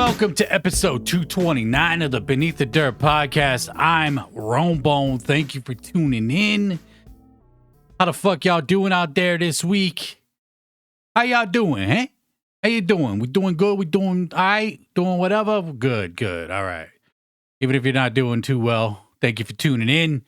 welcome to episode 229 of the Beneath the Dirt podcast. I'm Rombone. Thank you for tuning in. How the fuck y'all doing out there this week? How y'all doing, eh? How you doing? We doing good? We doing all right? Doing whatever? Good. All right. Even if you're not doing too well, thank you for tuning in.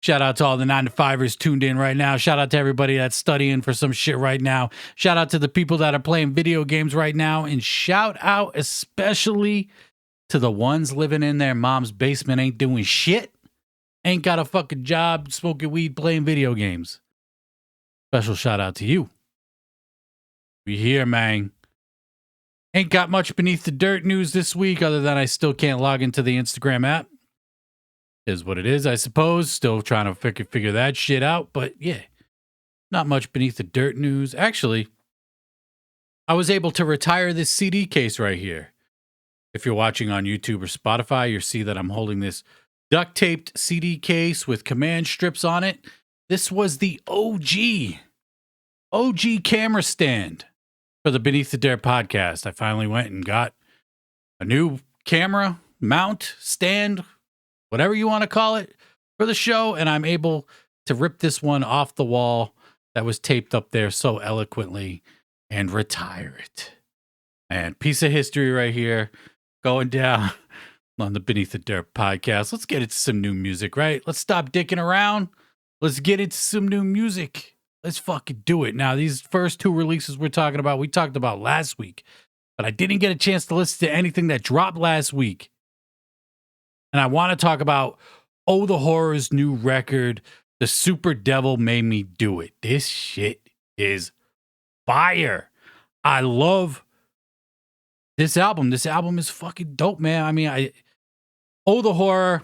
Shout out to all the 9-to-5ers tuned in right now. Shout out to everybody that's studying for some shit right now. Shout out to the people that are playing video games right now. And shout out especially to the ones living in their mom's basement, ain't doing shit, ain't got a fucking job, smoking weed, playing video games. Special shout out to you. We here, man. Ain't got much Beneath the Dirt news this week other than I still can't log into the Instagram app. Is what it is, I suppose. Still trying to figure that shit out. But yeah, not much Beneath the Dirt news. Actually, I was able to retire this CD case right here. If you're watching on YouTube or Spotify, you'll see that I'm holding this duct taped CD case with command strips on it. This was the OG camera stand for the Beneath the Dirt podcast. I finally went and got a new camera mount stand, whatever you want to call it, for the show, and I'm able to rip this one off the wall that was taped up there so eloquently and retire it. And piece of history right here, going down on the Beneath the Dirt podcast. Let's get into some new music, right? Let's stop dicking around. Let's get into some new music. Let's fucking do it. Now, these first two releases we talked about last week, but I didn't get a chance to listen to anything that dropped last week. And I want to talk about Oh the Horror's new record, The Super Devil Made Me Do It. This shit is fire. I love this album. This album is fucking dope, man. I mean, Oh the Horror,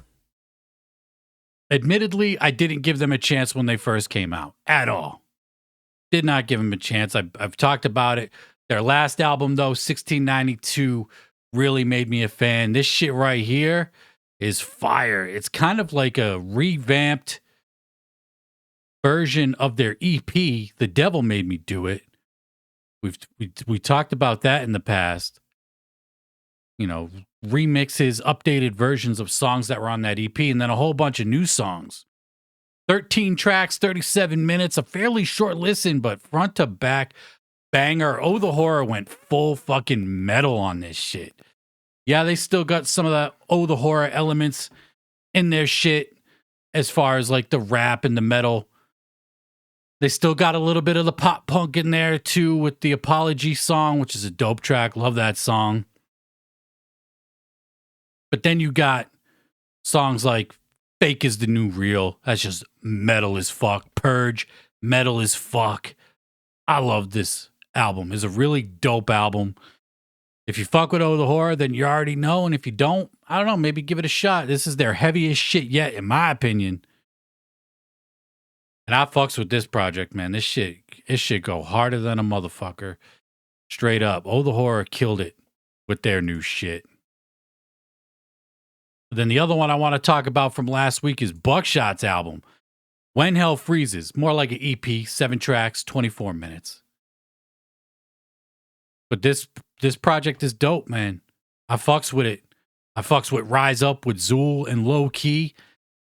admittedly, I didn't give them a chance when they first came out at all. Did not give them a chance. I've talked about it. Their last album, though, 1692, really made me a fan. This shit right here is fire. It's kind of like a revamped version of their EP, The Devil Made Me Do It. We talked about that in the past. You know, remixes, updated versions of songs that were on that EP, and then a whole bunch of new songs. 13 tracks, 37 minutes, a fairly short listen, but front to back banger. Oh, the Horror went full fucking metal on this shit. Yeah, they still got some of the Oh the Horror elements in their shit as far as like the rap and the metal. They still got a little bit of the pop punk in there too with the Apology song, which is a dope track. Love that song. But then you got songs like Fake is the New Real. That's just metal as fuck. Purge, metal as fuck. I love this album. It's a really dope album. If you fuck with Oh the Horror, then you already know. And if you don't, I don't know, maybe give it a shot. This is their heaviest shit yet, in my opinion. And I fucks with this project, man. This shit go harder than a motherfucker. Straight up. Oh the Horror killed it with their new shit. Then the other one I want to talk about from last week is Bukshot's album, When Hell Freezes. More like an EP, 7 tracks, 24 minutes. But this project is dope, man. I fucks with it. I fucks with Rise Up with Zool and Low Key.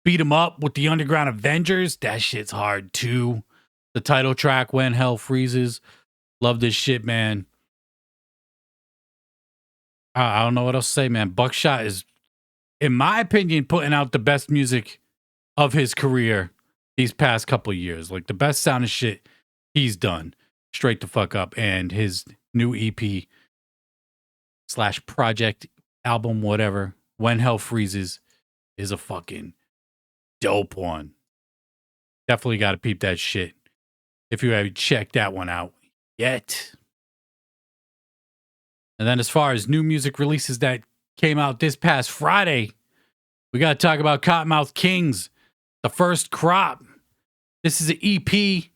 Beat 'em Up with the Underground Avengers. That shit's hard too. The title track, When Hell Freezes. Love this shit, man. I don't know what else to say, man. Bukshot is, in my opinion, putting out the best music of his career these past couple of years. Like the best sounding shit he's done. Straight the fuck up. And his new EP / project album, whatever, When Hell Freezes, is a fucking dope one. Definitely got to peep that shit if you haven't checked that one out yet. And then as far as new music releases that came out this past Friday, we got to talk about Kottonmouth Kings, the first Krop. This is an EP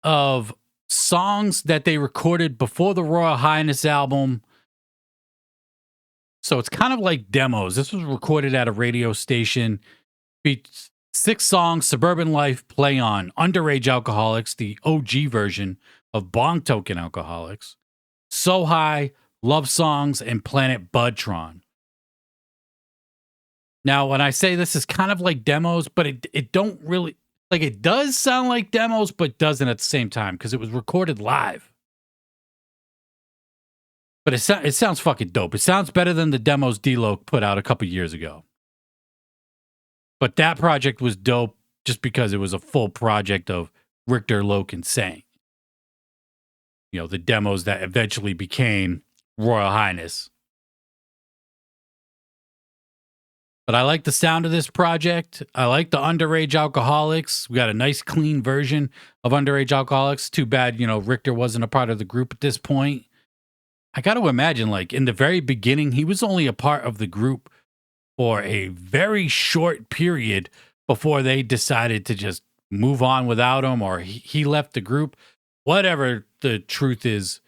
of songs that they recorded before the Royal Highness album. So it's kind of like demos. This was recorded at a radio station. 6 songs, Suburban Life, Play On, Underage Alcoholics, the OG version of Bong Token Alcoholics, So High, Love Songs, and Planet Budtron. Now, when I say this is kind of like demos, but it don't really, like, it does sound like demos, but doesn't at the same time because it was recorded live. But it sounds fucking dope. It sounds better than the demos D-Lo put out a couple years ago. But that project was dope just because it was a full project of Richter, Loke, and Saint. You know, the demos that eventually became Royal Highness. But I like the sound of this project. I like the Underage Alcoholics. We got a nice, clean version of Underage Alcoholics. Too bad, you know, Richter wasn't a part of the group at this point. I got to imagine, like, in the very beginning, he was only a part of the group for a very short period before they decided to just move on without him, or he left the group. Whatever the truth is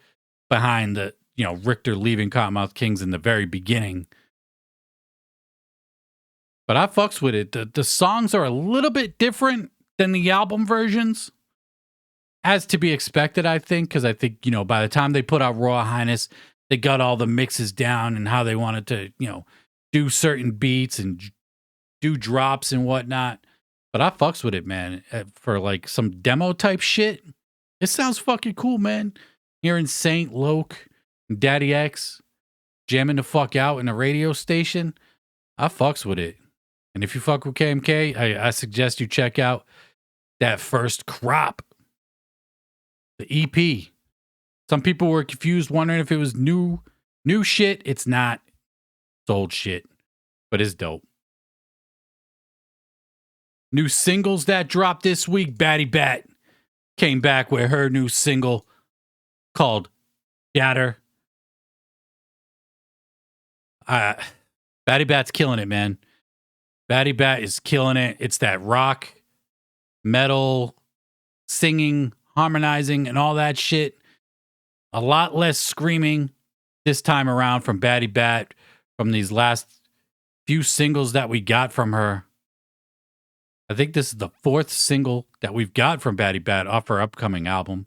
behind the, you know, Richter leaving Kottonmouth Kings in the very beginning. But I fucks with it. The songs are a little bit different than the album versions. As to be expected, I think, because I think, you know, by the time they put out Royal Highness, they got all the mixes down and how they wanted to, you know, do certain beats and do drops and whatnot. But I fucks with it, man. For like some demo type shit, it sounds fucking cool, man. Hearing Saint, Loke, and Daddy X jamming the fuck out in a radio station, I fucks with it. And if you fuck with KMK, I suggest you check out that first Krop, the EP. Some people were confused, wondering if it was new shit. It's not. It's old shit, but it's dope. New singles that dropped this week. BatiBatt came back with her new single called Shatter. BatiBatt's killing it, man. BatiBatt is killing it. It's that rock, metal, singing, harmonizing, and all that shit. A lot less screaming this time around from BatiBatt from these last few singles that we got from her. I think this is the 4th single that we've got from BatiBatt off her upcoming album,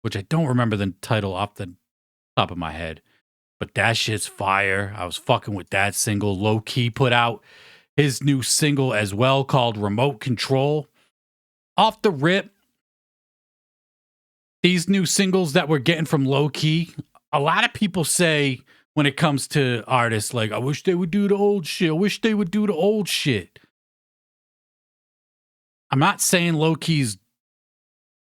which I don't remember the title off the top of my head. But that shit's fire. I was fucking with that single. Low Key put out his new single as well called Remote Control. Off the rip, these new singles that we're getting from Low Key, a lot of people say when it comes to artists, like, I wish they would do the old shit. I wish they would do the old shit. I'm not saying Low Key's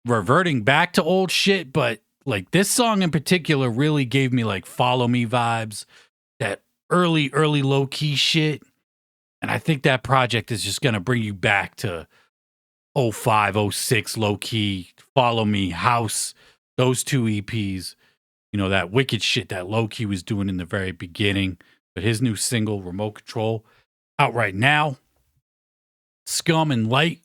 reverting back to old shit, but like this song in particular really gave me like Follow Me vibes, that early Low Key shit. And I think that project is just going to bring you back to 05, 06 Low Key, Follow Me, House, those 2 EPs. You know, that wicked shit that Low Key was doing in the very beginning. But his new single, Remote Control, out right now. Scum and Lyte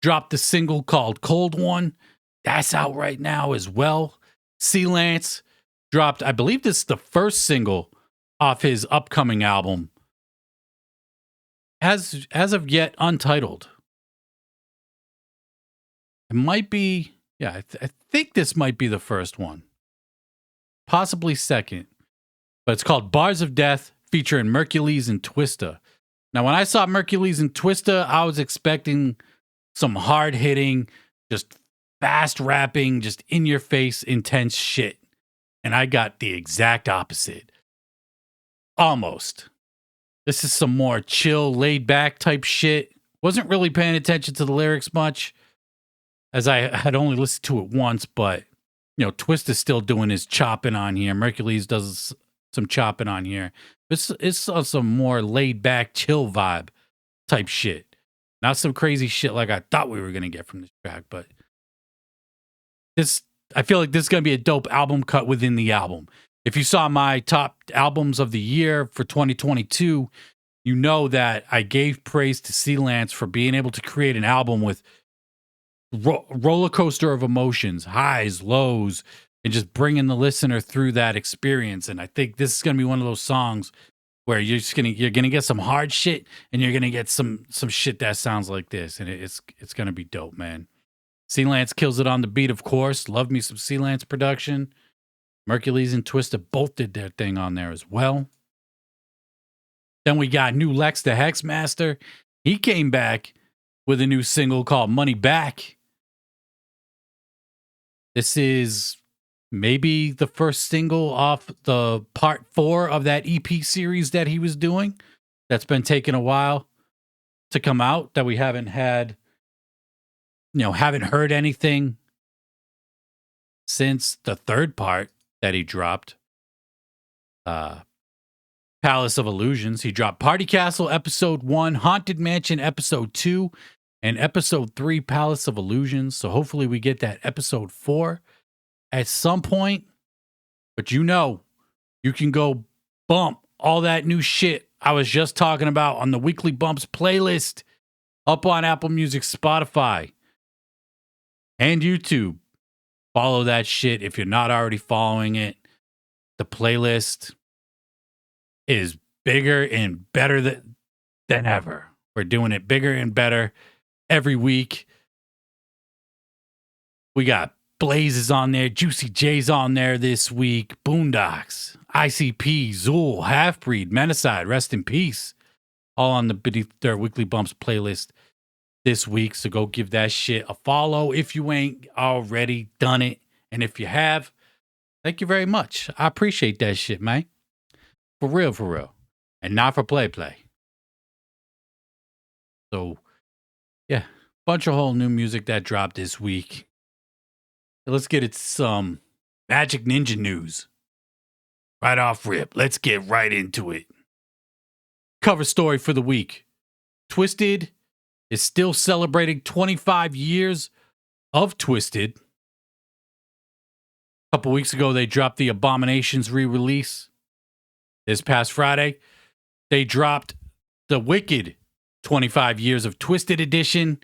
dropped the single called Cold One. That's out right now as well. C-Lance dropped, I believe this is the first single off his upcoming album. As of yet, untitled. It might be, yeah, I think this might be the first one. Possibly second. But it's called Bars of Death, featuring Merules and Twista. Now, when I saw Merules and Twista, I was expecting some hard-hitting, just fast rapping, just in-your-face, intense shit. And I got the exact opposite. Almost. This is some more chill, laid-back type shit. Wasn't really paying attention to the lyrics much, as I had only listened to it once, but, you know, Twista's still doing his chopping on here. Merules does some chopping on here. It's some more laid-back, chill vibe type shit. Not some crazy shit like I thought we were going to get from this track, but I feel like this is going to be a dope album cut within the album. If you saw my top albums of the year for 2022, you know that I gave praise to C-Lance for being able to create an album with roller coaster of emotions, highs, lows, and just bringing the listener through that experience. And I think this is going to be one of those songs where you're gonna get some hard shit, and you're gonna get some shit that sounds like this, and it's gonna be dope, man. C-Lance kills it on the beat, of course. Love me some C-Lance production. Merules and Twista both did their thing on there as well. Then we got new Lex the Hexmaster. He came back with a new single called Money Back. This is maybe the first single off the part 4 of that EP series that he was doing. That's been taking a while to come out, that we haven't had, haven't heard anything since the third part that he dropped. Palace of Illusions. He dropped Party Castle Episode 1, Haunted Mansion Episode 2, and Episode 3, Palace of Illusions. So hopefully we get that Episode 4 at some point. But you can go bump all that new shit I was just talking about on the Weekly Bumps playlist up on Apple Music, Spotify, and YouTube. Follow that shit if you're not already following it. The playlist is bigger and better than ever. We're doing it bigger and better every week. We got Blazes on there, Juicy J's on there this week, Boondocks, ICP, Zool, Halfbreed, Menacide, rest in peace. All on the Beneath Dirt Weekly Bumps playlist this week. So go give that shit a follow if you ain't already done it. And if you have, thank you very much. I appreciate that shit, man. For real. And not for play. So, yeah. Bunch of whole new music that dropped this week. Let's get it some Magic Ninja news. Right off rip. Let's get right into it. Cover story for the week. Twiztid is still celebrating 25 years of Twiztid. A couple weeks ago, they dropped the Abominations re-release. This past Friday, they dropped the Wicked 25 Years of Twiztid edition.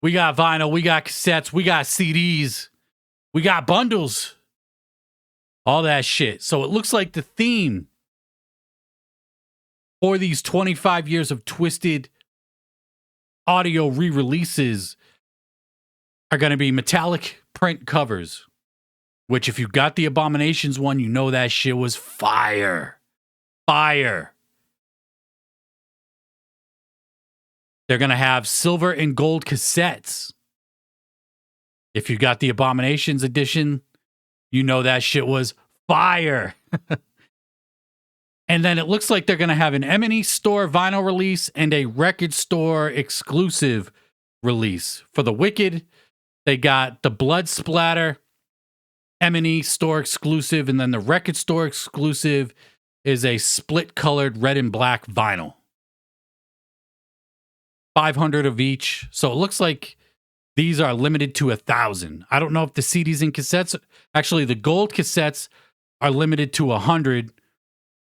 We got vinyl, we got cassettes, we got CDs, we got bundles. All that shit. So it looks like the theme for these 25 years of Twiztid audio re-releases are going to be metallic print covers. Which, if you got the Abominations one, you know that shit was fire. Fire. They're going to have silver and gold cassettes. If you got the Abominations edition, you know that shit was fire. And then it looks like they're going to have an M&E store vinyl release and a record store exclusive release. For the Wicked, they got the Blood Splatter M&E store exclusive, and then the record store exclusive is a split-colored red and black vinyl. 500 of each. So it looks like these are limited to 1,000. I don't know if the CDs and cassettes... Actually, the gold cassettes are limited to 100.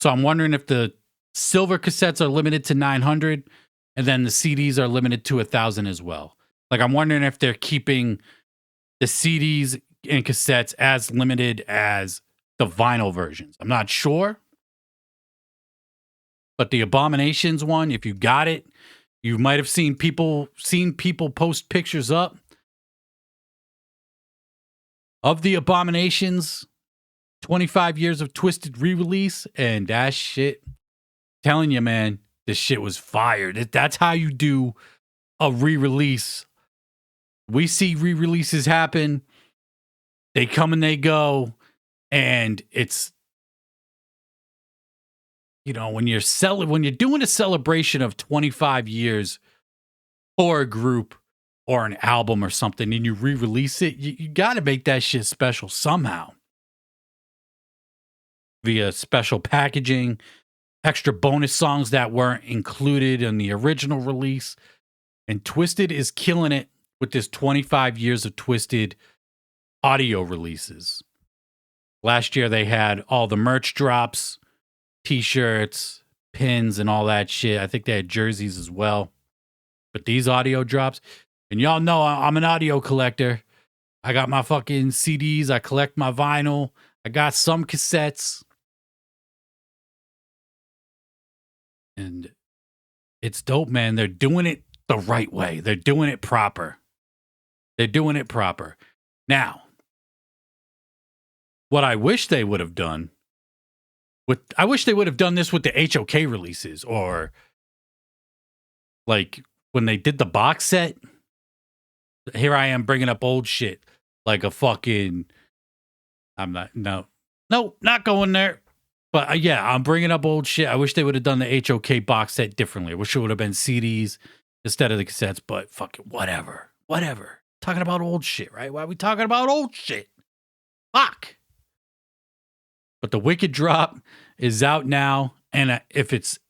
So I'm wondering if the silver cassettes are limited to 900, and then the CDs are limited to 1,000 as well. Like, I'm wondering if they're keeping the CDs and cassettes as limited as the vinyl versions. I'm not sure. But the Abominations one, if you got it, you might have seen people post pictures up of the Abominations 25 years of Twiztid re-release, and that shit, telling you, man, this shit was fire. That's how you do a re-release. We see re-releases happen. They come and they go, and it's, when you're doing a celebration of 25 years for a group or an album or something, and you re-release it, you got to make that shit special somehow. Via special packaging, extra bonus songs that weren't included in the original release. And Twiztid is killing it with this 25 years of Twiztid audio releases. Last year they had all the merch drops, t-shirts, pins, and all that shit. I think they had jerseys as well. But these audio drops, and y'all know I'm an audio collector. I got my fucking CDs. I collect my vinyl. I got some cassettes. And it's dope, man. They're doing it the right way. They're doing it proper. Now, what I wish they would have done I wish they would have done this with the HOK releases, or like when they did the box set. Here I am bringing up old shit like a fucking. Not going there. But yeah, I'm bringing up old shit. I wish they would have done the HOK box set differently. I wish it would have been CDs instead of the cassettes. But fuck it, whatever. Talking about old shit, right? Why are we talking about old shit? Fuck. But the Wicked drop is out now, and if it's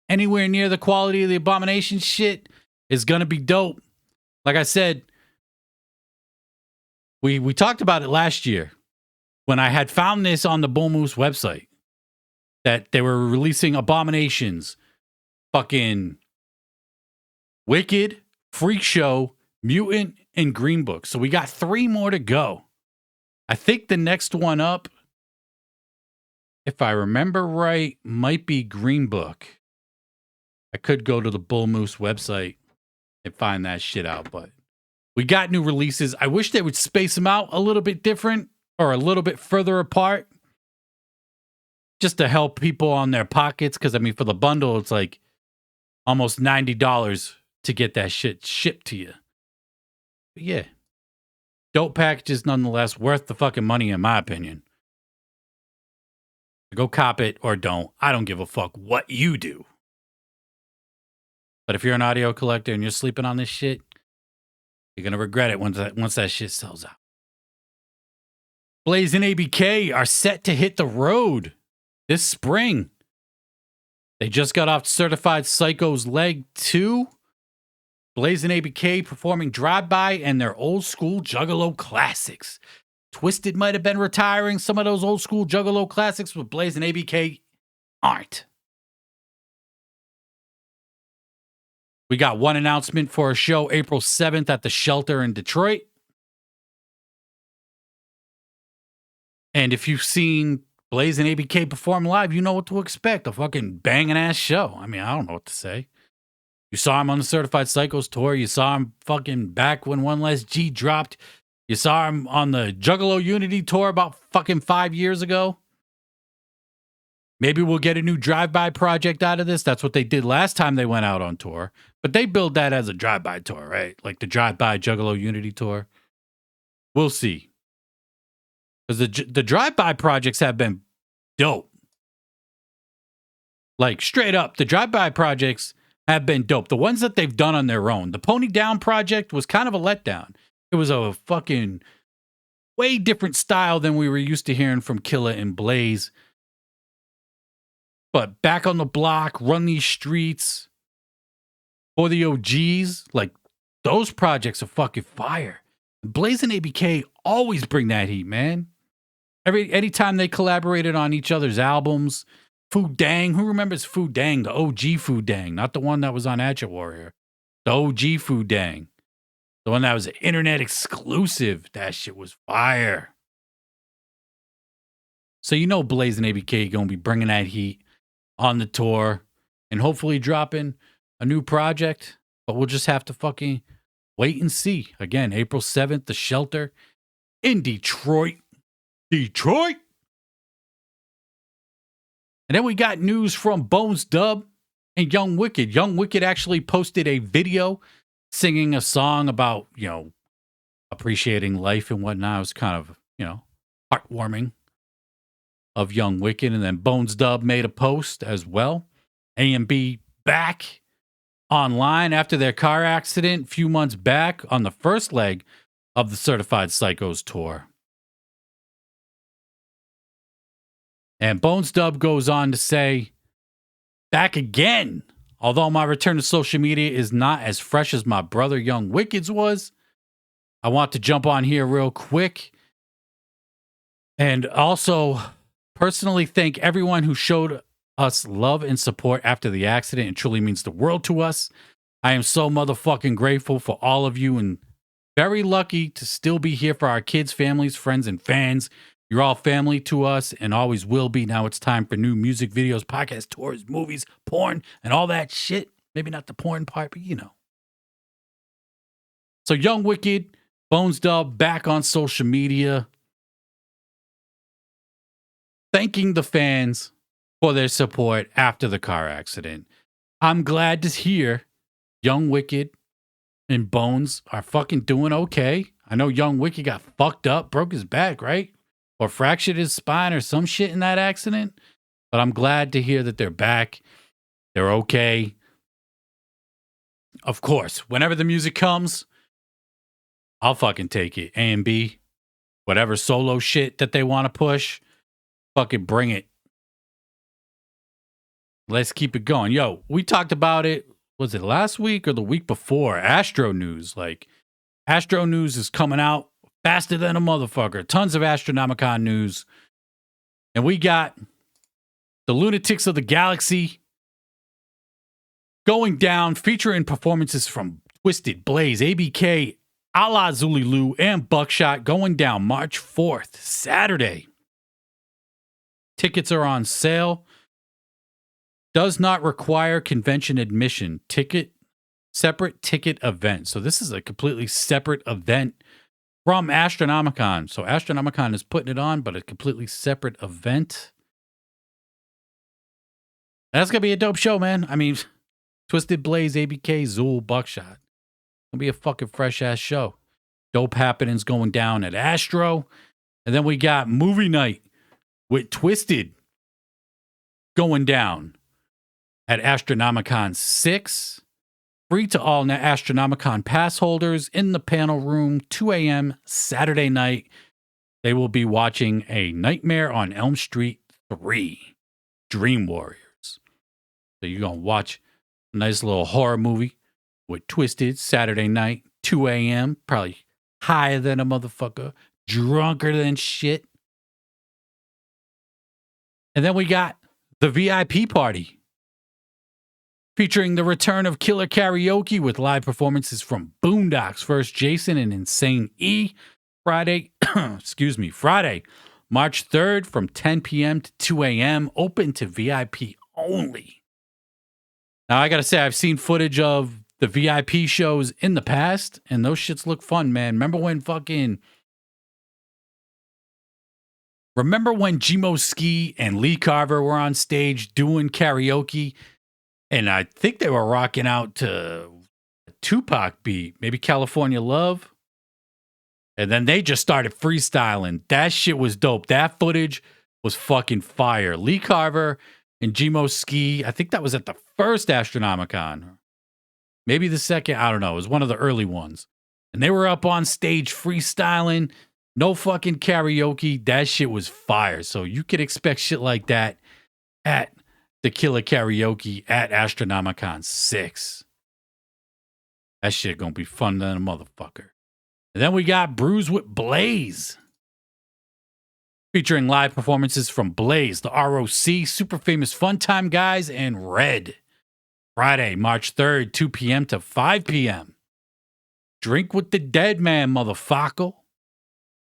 anywhere near the quality of the Abomination shit, it's gonna be dope. Like I said, we talked about it last year when I had found this on the Bull Moose website that they were releasing Abominations, fucking Wicked, Freak Show, Mutant, and Green Book. So we got 3 more to go. I think the next one up, if I remember right, might be Green Book. I could go to the Bull Moose website and find that shit out, but we got new releases. I wish they would space them out a little bit different or a little bit further apart just to help people on their pockets. Because, I mean, for the bundle, it's like almost $90 to get that shit shipped to you. But yeah, dope packages nonetheless, worth the fucking money in my opinion. Go cop it or don't. I don't give a fuck what you do. But if you're an audio collector and you're sleeping on this shit, you're going to regret it once that shit sells out. Blaze and ABK are set to hit the road this spring. They just got off Certified Psycho's Leg 2. Blaze and ABK performing Drive-By and their old school Juggalo classics. Twiztid might have been retiring some of those old school Juggalo classics, but Blaze and ABK aren't. We got one announcement for a show April 7th at the Shelter in Detroit. And if you've seen Blaze and ABK perform live, you know what to expect. A fucking banging ass show. I mean, I don't know what to say. You saw him on the Certified Psychos tour. You saw him fucking back when One Less G dropped. You saw him on the Juggalo Unity tour about fucking 5 years ago. Maybe we'll get a new drive-by project out of this. That's what they did last time they went out on tour. But they billed that as a drive-by tour, right? Like the drive-by Juggalo Unity tour. We'll see. Because the drive-by projects have been dope. Like, straight up, the drive-by projects have been dope. The ones that they've done on their own. The Pony Down project was kind of a letdown. It was a fucking way different style than we were used to hearing from Killa and Blaze. But Back on the Block, Run These Streets, For the OGs, like, those projects are fucking fire. Blaze and ABK always bring that heat, man. Anytime they collaborated on each other's albums. Fu Dang, who remembers Fu Dang? The OG Fu Dang, not the one that was on Hatchet Warrior. The OG Fu Dang. The one that was an internet exclusive. That shit was fire. So you know Blaze and ABK going to be bringing that heat on the tour and hopefully dropping a new project. But we'll just have to fucking wait and see. Again, April 7th, the Shelter in Detroit. Detroit! And then we got news from Bones Dub and Young Wicked. Young Wicked actually posted a video singing a song about, you know, appreciating life and whatnot. It was kind of, you know, heartwarming of Young Wicked. And then Bones Dub made a post as well. A&B back online after their car accident a few months back on the first leg of the Certified Psychos tour. And Bones Dub goes on to say, back again. Although my return to social media is not as fresh as my brother Young Wicked's was, I want to jump on here real quick and also personally thank everyone who showed us love and support after the accident. It truly means the world to us. I am so motherfucking grateful for all of you and very lucky to still be here for our kids, families, friends, and fans. You're all family to us and always will be. Now it's time for new music videos, podcasts, tours, movies, porn, and all that shit. Maybe not the porn part, but you know. So Young Wicked, Bones Dub back on social media. thanking the fans for their support after the car accident. I'm glad to hear Young Wicked and Bones are fucking doing okay. I know Young Wicked got fucked up, broke his back, right? Or fractured his spine or some shit in that accident. But I'm glad to hear that they're back. They're okay. Of course, whenever the music comes, I'll fucking take it. A and B, whatever solo shit that they want to push, fucking bring it. Let's keep it going. Yo, we talked about it. Was it last week or the week before? Astro News. Like, Astro News is coming out faster than a motherfucker. Tons of Astronomicon news. And we got the Lunatics of the Galaxy going down, featuring performances from Twiztid, Blaze, ABK, Ala Zululu, and Bukshot, going down March 4th, Saturday. Tickets are on sale. Does not require convention admission. Separate ticket event. So this is a completely separate event from Astronomicon. So Astronomicon is putting it on, but a completely separate event. That's going to be a dope show, man. I mean, Twiztid, Blaze, ABK, Zul, Bukshot. Gonna be a fucking fresh-ass show. Dope happenings going down at Astro. And then we got movie night with Twiztid going down at Astronomicon 6. Free to all Astronomicon pass holders in the panel room, 2 a.m. Saturday night. They will be watching A Nightmare on Elm Street 3, Dream Warriors. So you're going to watch a nice little horror movie with Twiztid Saturday night, 2 a.m. Probably higher than a motherfucker, drunker than shit. And then we got the VIP party, featuring the return of Killer Karaoke with live performances from Boondocks, First Jason, and Insane E. Friday, Friday, March 3rd from 10 p.m. to 2 a.m. Open to VIP only. Now, I got to say, I've seen footage of the VIP shows in the past, and those shits look fun, man. Remember when G.O.D and Lee Carver were on stage doing karaoke? And I think they were rocking out to a Tupac beat, maybe California Love. And then they just started freestyling. That shit was dope. That footage was fucking fire. Lee Carver and G.O.D, I think that was at the first Astronomicon. Maybe the second, I don't know. It was one of the early ones. And they were up on stage freestyling. No fucking karaoke. That shit was fire. So you could expect shit like that at the Killer Karaoke at Astronomicon 6. That shit gonna be fun than a motherfucker. And then we got Brews with Blaze, featuring live performances from Blaze, the ROC, Super Famous Fun Time Guys, and Red. Friday, March 3rd, 2 p.m. to 5 p.m. Drink with the Dead Man, motherfucker.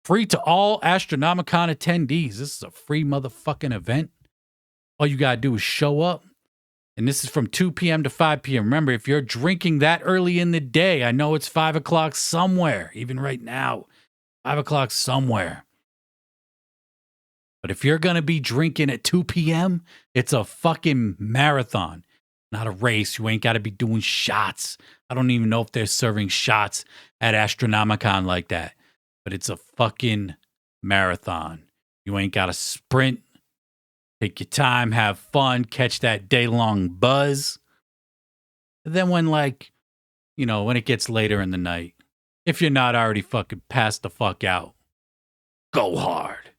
Free to all Astronomicon attendees. This is a free motherfucking event. All you got to do is show up. And this is from 2 p.m. to 5 p.m. Remember, if you're drinking that early in the day, I know it's 5 o'clock somewhere, even right now, 5 o'clock somewhere. But if you're going to be drinking at 2 p.m., it's a fucking marathon, not a race. You ain't got to be doing shots. I don't even know if they're serving shots at Astronomicon like that. But it's a fucking marathon. You ain't got to sprint. Take your time, have fun, catch that day-long buzz. And then when it gets later in the night, if you're not already fucking passed the fuck out, go hard.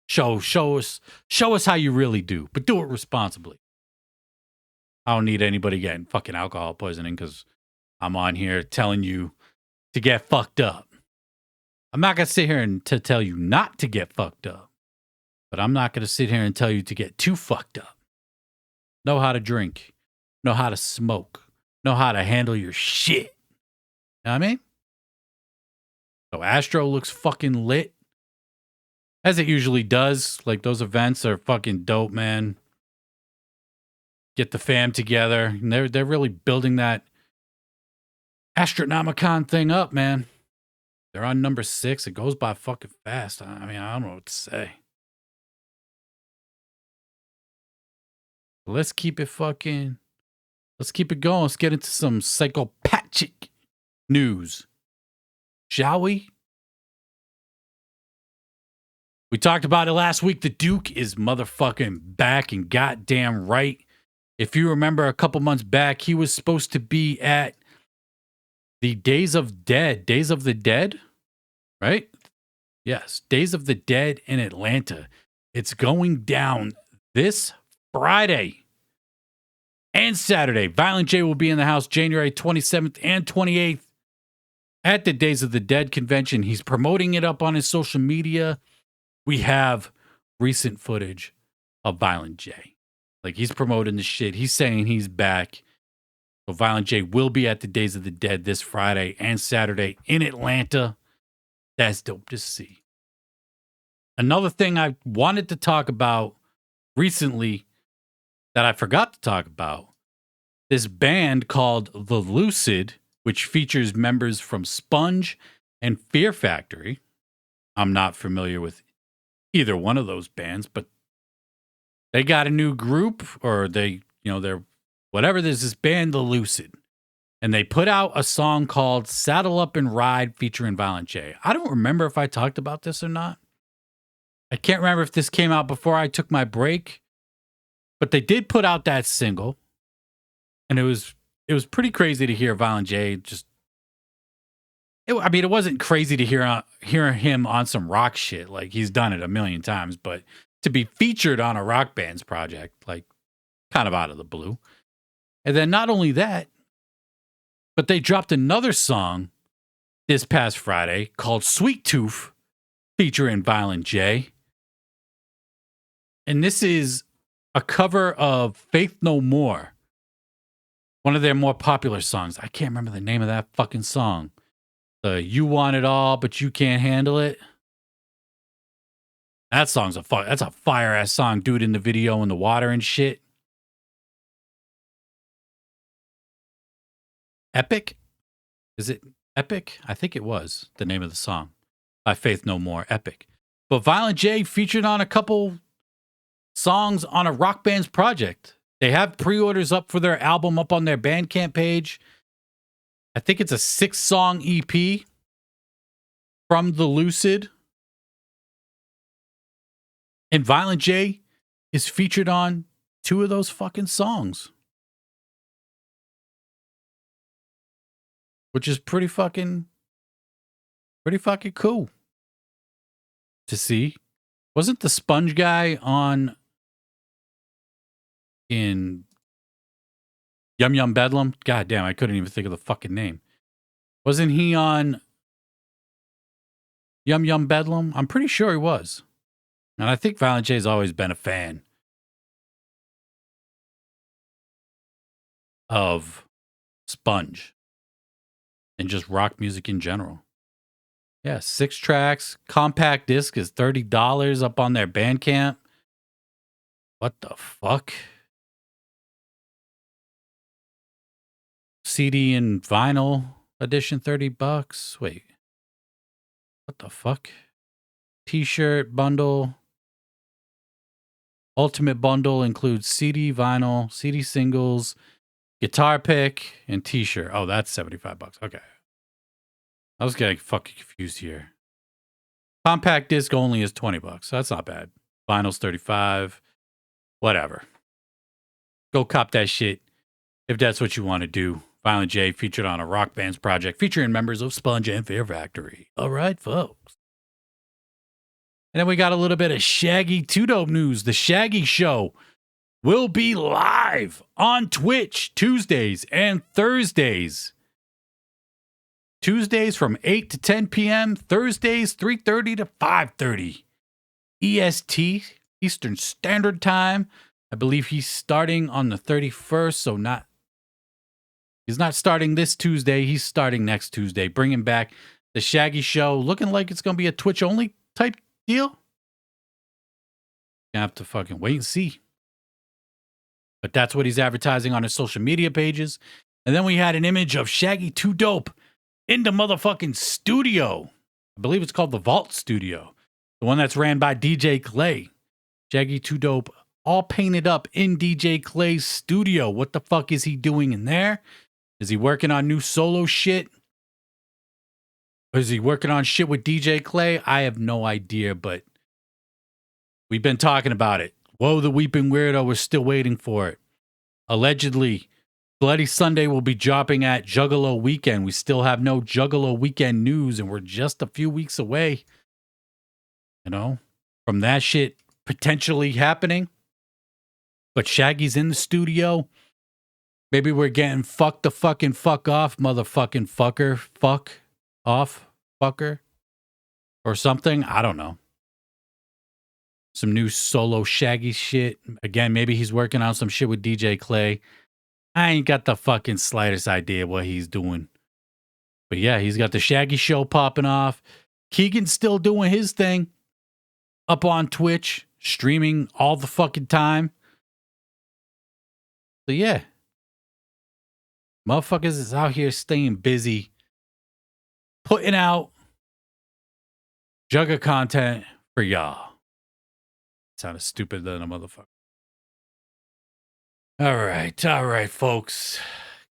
Show us how you really do, but do it responsibly. I don't need anybody getting fucking alcohol poisoning because I'm on here telling you to get fucked up. I'm not going to sit here and to tell you not to get fucked up. But I'm not going to sit here and tell you to get too fucked up. Know how to drink. Know how to smoke. Know how to handle your shit. You know what I mean? So Astro looks fucking lit. As it usually does. Like, those events are fucking dope, man. Get the fam together. And they're really building that Astronomicon thing up, man. They're on number 6. It goes by fucking fast. I mean, I don't know what to say. Let's keep it going. Let's get into some psychopathic news. Shall we? We talked about it last week. The Duke is motherfucking back, and goddamn right. If you remember a couple months back, he was supposed to be at the Days of the Dead, right? Yes, Days of the Dead in Atlanta. It's going down this Friday and Saturday. Violent J will be in the house January 27th and 28th at the Days of the Dead convention. He's promoting it up on his social media. We have recent footage of Violent J. Like, he's promoting the shit. He's saying he's back. So Violent J will be at the Days of the Dead this Friday and Saturday in Atlanta. That's dope to see. Another thing I wanted to talk about recently that I forgot to talk about, this band called The Lucid, which features members from Sponge and Fear Factory. I'm not familiar with either one of those bands, but they got a new group, or they're whatever. There's this band, The Lucid, and they put out a song called Saddle Up and Ride featuring Violent J. I don't remember if I talked about this or not. I can't remember if this came out before I took my break, but they did put out that single, and it was pretty crazy to hear Violent J it wasn't crazy to hear him on some rock shit. Like, he's done it a million times, but to be featured on a rock band's project, like, kind of out of the blue. And then not only that, but they dropped another song this past Friday called Sweet Tooth featuring Violent J. And this is a cover of Faith No More, one of their more popular songs. I can't remember the name of that fucking song. You Want It All, But You Can't Handle It. That song's that's a fire-ass song. Dude in the video in the water and shit. Epic? Is it Epic? I think it was the name of the song. By Faith No More, Epic. But Violent J featured on a couple songs on a rock band's project. They have pre-orders up for their album up on their Bandcamp page. I think it's a 6-song EP from The Lucid. And Violent J is featured on 2 of those fucking songs. Which is pretty fucking cool to see. Wasn't the Sponge guy on in Yum Yum Bedlam? God damn, I couldn't even think of the fucking name. Wasn't he on Yum Yum Bedlam? I'm pretty sure he was. And I think Violent J's always been a fan of Sponge and just rock music in general. Yeah, 6 tracks. Compact disc is $30 up on their Bandcamp. What the fuck? CD and vinyl edition, $30. Wait. What the fuck? T-shirt bundle. Ultimate bundle includes CD, vinyl, CD singles, guitar pick, and T-shirt. Oh, that's $75. Okay. I was getting fucking confused here. Compact disc only is $20, so that's not bad. Vinyl's $35. Whatever. Go cop that shit if that's what you want to do. Violent J featured on a rock band's project featuring members of Sponge and Fear Factory. All right, folks. And then we got a little bit of Shaggy 2-Dope news. The Shaggy Show will be live on Twitch Tuesdays and Thursdays. Tuesdays from 8 to 10 p.m. Thursdays 3:30 to 5:30 EST, Eastern Standard Time. I believe he's starting on the 31st, so he's not starting this Tuesday. He's starting next Tuesday, bringing back the Shaggy Show, looking like it's going to be a Twitch-only type deal. You have to fucking wait and see. But that's what he's advertising on his social media pages. And then we had an image of Shaggy 2-Dope in the motherfucking studio. I believe it's called the Vault Studio. The one that's ran by DJ Clay. Shaggy 2-Dope all painted up in DJ Clay's studio. What the fuck is he doing in there? Is he working on new solo shit? Or is he working on shit with DJ Clay? I have no idea, but we've been talking about it. Whoa, the Weeping Weirdo, we're still waiting for it. Allegedly, Bloody Sunday will be dropping at Juggalo Weekend. We still have no Juggalo Weekend news, and we're just a few weeks away, you know, from that shit potentially happening. But Shaggy's in the studio. Maybe we're getting fuck the fucking fuck off, motherfucking fucker. Fuck off, fucker. Or something. I don't know. Some new solo Shaggy shit. Again, maybe he's working on some shit with DJ Clay. I ain't got the fucking slightest idea what he's doing. But yeah, he's got the Shaggy Show popping off. Keegan's still doing his thing. Up on Twitch. Streaming all the fucking time. So yeah. Motherfuckers is out here staying busy. Putting out Jugga content for y'all. Sounded stupid than a motherfucker. All right, folks.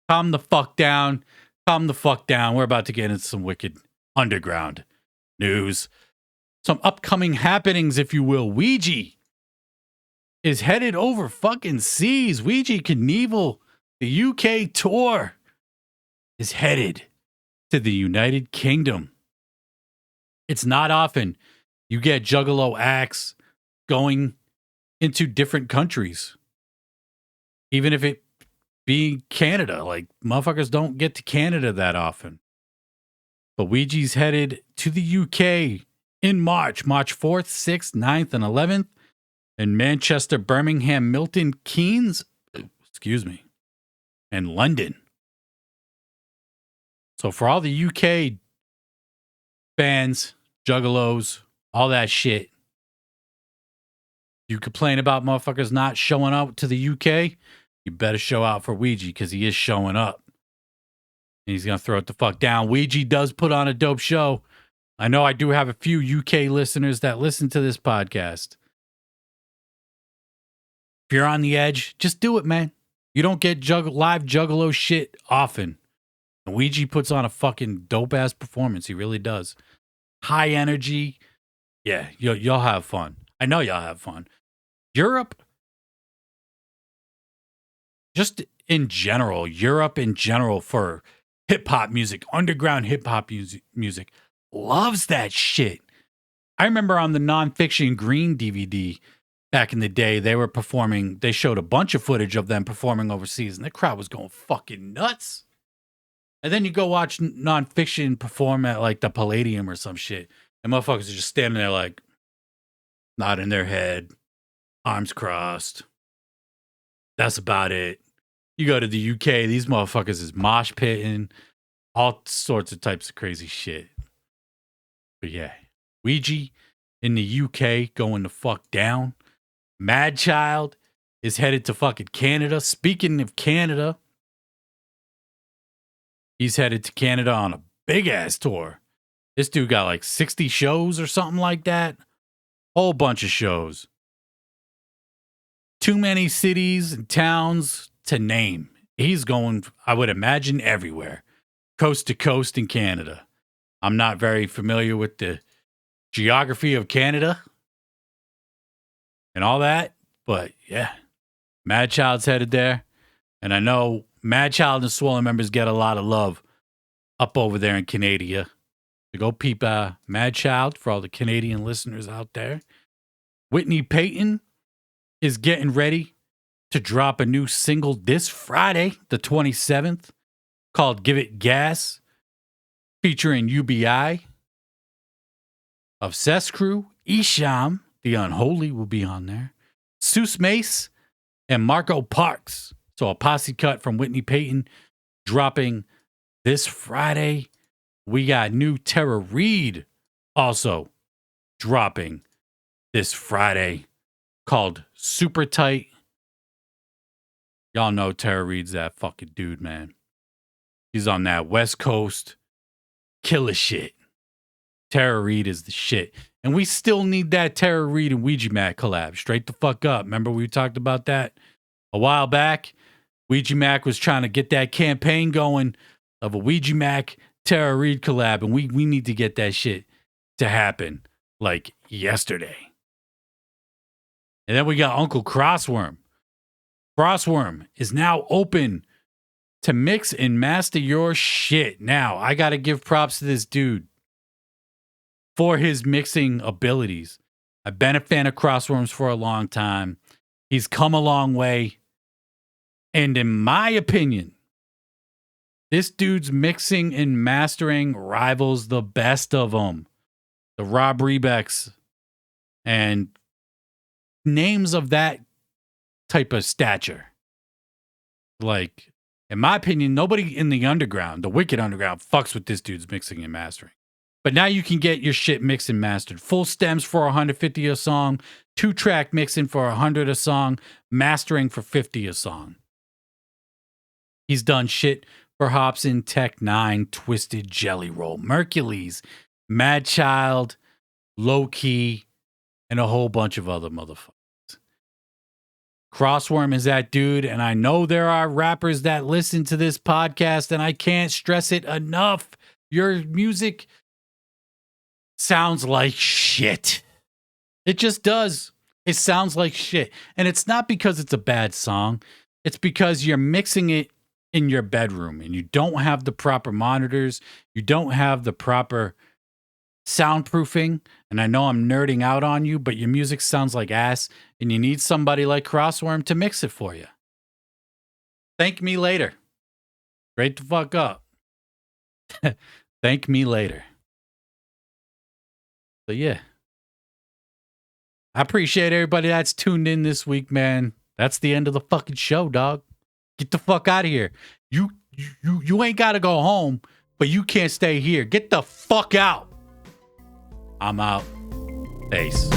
Calm the fuck down. Calm the fuck down. We're about to get into some wicked underground news. Some upcoming happenings, if you will. Ouija is headed over fucking seas. Ouija Knievel, the UK tour, is headed to the United Kingdom. It's not often you get Juggalo acts going into different countries. Even if it be Canada. Like, motherfuckers don't get to Canada that often. But Ouija's headed to the UK in March 4th, 6th, 9th, and 11th. In Manchester, Birmingham, Milton Keynes, and London. So for all the UK fans, juggalos, all that shit, you complain about motherfuckers not showing up to the UK, you better show out for Ouija because he is showing up. And he's going to throw it the fuck down. Ouija does put on a dope show. I know I do have a few UK listeners that listen to this podcast. If you're on the edge, just do it, man. You don't get live juggalo shit often. And Ouija puts on a fucking dope-ass performance. He really does. High energy. Yeah, you'll have fun. I know y'all have fun. Europe, just in general, for hip-hop music, underground hip-hop music, loves that shit. I remember on the Nonfiction Green DVD back in the day, they showed a bunch of footage of them performing overseas, and the crowd was going fucking nuts. And then you go watch Nonfiction perform at like the Palladium or some shit, and motherfuckers are just standing there like, nodding their head, arms crossed. That's about it. You go to the UK, these motherfuckers is mosh pitting, all sorts of types of crazy shit. But yeah, Ouija in the UK going the fuck down. Madchild is headed to fucking Canada. Speaking of Canada, he's headed to Canada on a big ass tour. This dude got like 60 shows or something like that. Whole bunch of shows. Too many cities and towns to name. He's going, I would imagine, everywhere. Coast to coast in Canada. I'm not very familiar with the geography of Canada and all that, but yeah. Madchild's headed there. And I know Madchild and Swollen members get a lot of love up over there in Canada. So go peep Madchild for all the Canadian listeners out there. Whitney Peyton is getting ready to drop a new single this Friday, the 27th, called Give It Gas, featuring UBI. Of Cess Crew, Isham, the Unholy, will be on there. Seuss Mace and Marco Parks. So a posse cut from Whitney Peyton dropping this Friday. We got new Tara Reid also dropping this Friday called Super Tight. Y'all know Tara Reid's that fucking dude, man. He's on that West Coast killer shit. Tara Reid is the shit. And we still need that Tara Reid and Ouija Macc collab. Straight the fuck up. Remember we talked about that a while back? Ouija Macc was trying to get that campaign going of a Ouija Macc Tara Reid collab, and we need to get that shit to happen like yesterday. And then we got Uncle Crossworm. Crossworm is now open to mix and master your shit. Now, I got to give props to this dude for his mixing abilities. I've been a fan of Crossworms for a long time. He's come a long way. And in my opinion, this dude's mixing and mastering rivals the best of them. The Rob Rebecks and names of that type of stature. Like, in my opinion, nobody in the underground, the wicked underground, fucks with this dude's mixing and mastering. But now you can get your shit mixed and mastered. Full stems for $150 a song, 2-track mixing for $100 a song, mastering for $50 a song. He's done shit for Hobson, Tech 9, Twiztid, Jelly Roll, Merules, Madchild, Low Key, and a whole bunch of other motherfuckers. Crossworm is that dude, and I know there are rappers that listen to this podcast, and I can't stress it enough. Your music sounds like shit. It just does. It sounds like shit. And it's not because it's a bad song. It's because you're mixing it in your bedroom, and you don't have the proper monitors. You don't have the proper soundproofing. And I know I'm nerding out on you, but your music sounds like ass, and you need somebody like Crossworm to mix it for you. Thank me later. Straight the fuck up. Thank me later. So yeah. I appreciate everybody that's tuned in this week, man. That's the end of the fucking show, dog. Get the fuck out of here. You ain't got to go home, but you can't stay here. Get the fuck out. I'm out. Peace.